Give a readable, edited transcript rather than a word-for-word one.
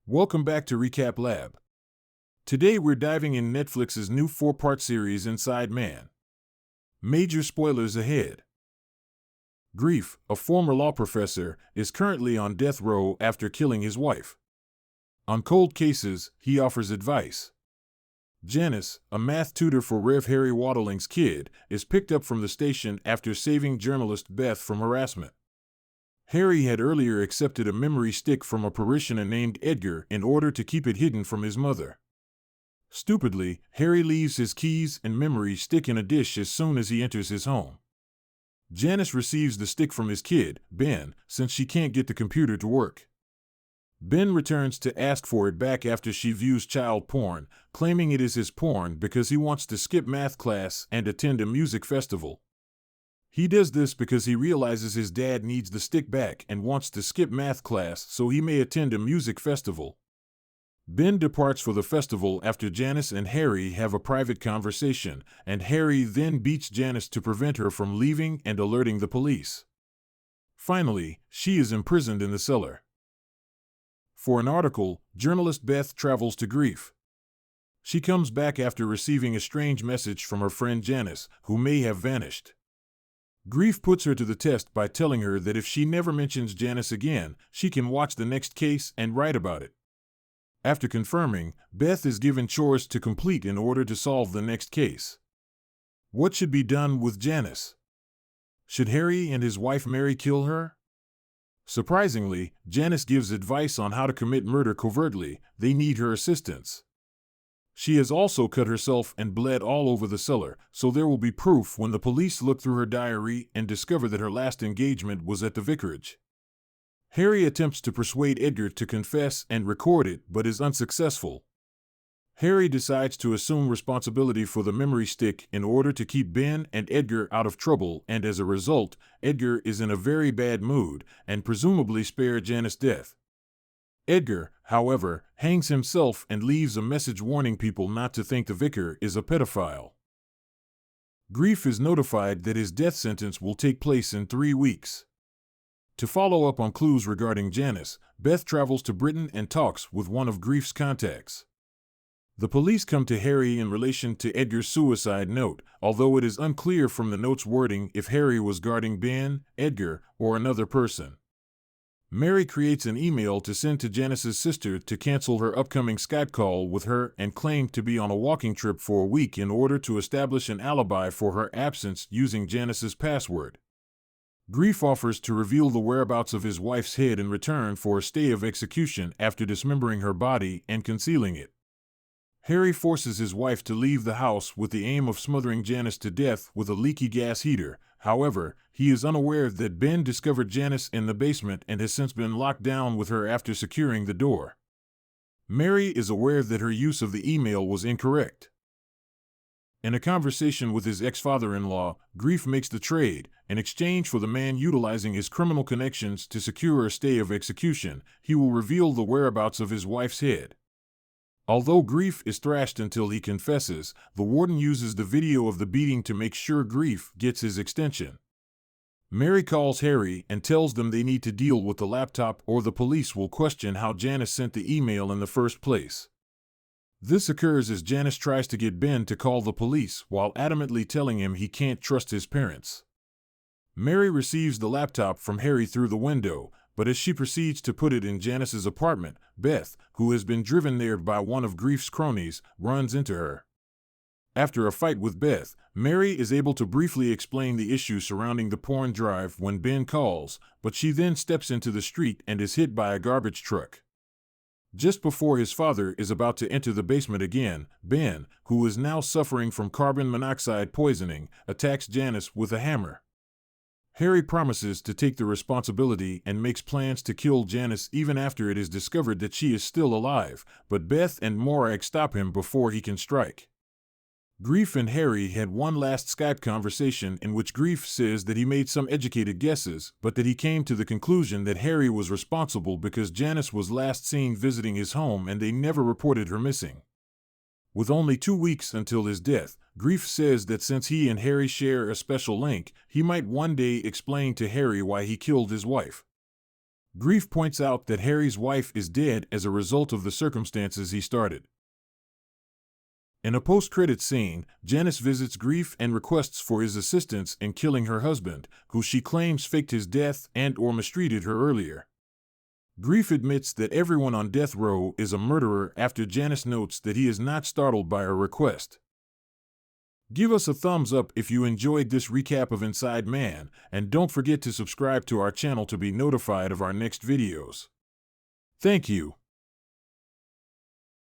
Welcome back to Recap Lab. Today we're diving in Netflix's new four-part series Inside Man. Major spoilers ahead. Grief, a former law professor, is currently on death row after killing his wife. On cold cases, he offers advice. Janice, a math tutor for Rev. Harry Waddling's kid, is picked up from the station after saving journalist Beth from harassment. Harry had earlier accepted a memory stick from a parishioner named Edgar in order to keep it hidden from his mother. Stupidly, Harry leaves his keys and memory stick in a dish as soon as he enters his home. Janice receives the stick from his kid, Ben, since she can't get the computer to work. Ben returns to ask for it back after she views child porn, claiming it is his porn because he wants to skip math class and attend a music festival. He does this because he realizes his dad needs the stick back and wants to skip math class so he may attend a music festival. Ben departs for the festival after Janice and Harry have a private conversation, and Harry then beats Janice to prevent her from leaving and alerting the police. Finally, she is imprisoned in the cellar. For an article, journalist Beth travels to Grief. She comes back after receiving a strange message from her friend Janice, who may have vanished. Grief puts her to the test by telling her that if she never mentions Janice again, she can watch the next case and write about it. After confirming, Beth is given chores to complete in order to solve the next case. What should be done with Janice? Should Harry and his wife Mary kill her? Surprisingly, Janice gives advice on how to commit murder covertly. They need her assistance. She has also cut herself and bled all over the cellar, so there will be proof when the police look through her diary and discover that her last engagement was at the vicarage. Harry attempts to persuade Edgar to confess and record it, but is unsuccessful. Harry decides to assume responsibility for the memory stick in order to keep Ben and Edgar out of trouble, and as a result, Edgar is in a very bad mood and presumably spare Janice's death. Edgar, however, hangs himself and leaves a message warning people not to think the vicar is a pedophile. Grief is notified that his death sentence will take place in 3 weeks. To follow up on clues regarding Janice, Beth travels to Britain and talks with one of Grief's contacts. The police come to Harry in relation to Edgar's suicide note, although it is unclear from the note's wording if Harry was guarding Ben, Edgar, or another person. Mary creates an email to send to Janice's sister to cancel her upcoming Skype call with her and claim to be on a walking trip for a week in order to establish an alibi for her absence using Janice's password. Grief offers to reveal the whereabouts of his wife's head in return for a stay of execution after dismembering her body and concealing it. Harry forces his wife to leave the house with the aim of smothering Janice to death with a leaky gas heater. However, he is unaware that Ben discovered Janice in the basement and has since been locked down with her after securing the door. Mary is aware that her use of the email was incorrect. In a conversation with his ex-father-in-law, Grief makes the trade. In exchange for the man utilizing his criminal connections to secure a stay of execution, he will reveal the whereabouts of his wife's head. Although Grief is thrashed until he confesses, the warden uses the video of the beating to make sure Grief gets his extension. Mary calls Harry and tells them they need to deal with the laptop or the police will question how Janice sent the email in the first place. This occurs as Janice tries to get Ben to call the police while adamantly telling him he can't trust his parents. Mary receives the laptop from Harry through the window, but as she proceeds to put it in Janice's apartment, Beth, who has been driven there by one of Grief's cronies, runs into her. After a fight with Beth, Mary is able to briefly explain the issue surrounding the porn drive when Ben calls, but she then steps into the street and is hit by a garbage truck. Just before his father is about to enter the basement again, Ben, who is now suffering from carbon monoxide poisoning, attacks Janice with a hammer. Harry promises to take the responsibility and makes plans to kill Janice even after it is discovered that she is still alive, but Beth and Morag stop him before he can strike. Grief and Harry had one last Skype conversation in which Grief says that he made some educated guesses, but that he came to the conclusion that Harry was responsible because Janice was last seen visiting his home and they never reported her missing. With only 2 weeks until his death, Grief says that since he and Harry share a special link, he might one day explain to Harry why he killed his wife. Grief points out that Harry's wife is dead as a result of the circumstances he started. In a post-credits scene, Janice visits Grief and requests for his assistance in killing her husband, who she claims faked his death and/or mistreated her earlier. Grief admits that everyone on death row is a murderer after Janice notes that he is not startled by her request. Give us a thumbs up if you enjoyed this recap of Inside Man, and don't forget to subscribe to our channel to be notified of our next videos. Thank you.